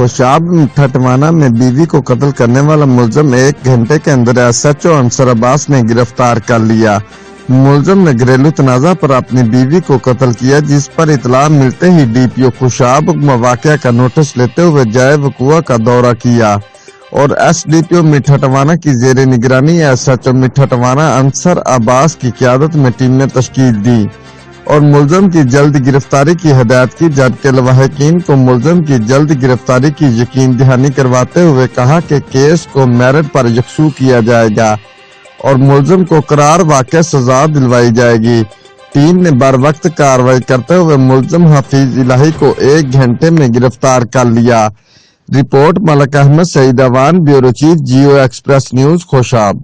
خوشاب ٹھٹوانا میں بیوی کو قتل کرنے والا ملزم 1 گھنٹے کے اندر SHO انصر عباس نے گرفتار کر لیا۔ ملزم نے گھریلو تنازع پر اپنی بیوی کو قتل کیا، جس پر اطلاع ملتے ہی DPO خوشاب واقعہ کا نوٹس لیتے ہوئے جائے وقوع کا دورہ کیا اور SDPO ٹھٹوانا کی زیر نگرانی SHO ٹھٹوانا انصر عباس کی قیادت میں ٹیم نے تشکیل دی اور ملزم کی جلد گرفتاری کی ہدایت کی، جبکہ لواحقین کو ملزم کی جلد گرفتاری کی یقین دہانی کرواتے ہوئے کہا کہ کیس کو میرٹ پر یکسو کیا جائے گا اور ملزم کو قرار واقع سزا دلوائی جائے گی۔ ٹیم نے بروقت کارروائی کرتے ہوئے ملزم حفیظ الہی کو 1 گھنٹے میں گرفتار کر لیا۔ Report Malik Ahmed Saeed Awan, bureau chief, Geo express news, Khushab.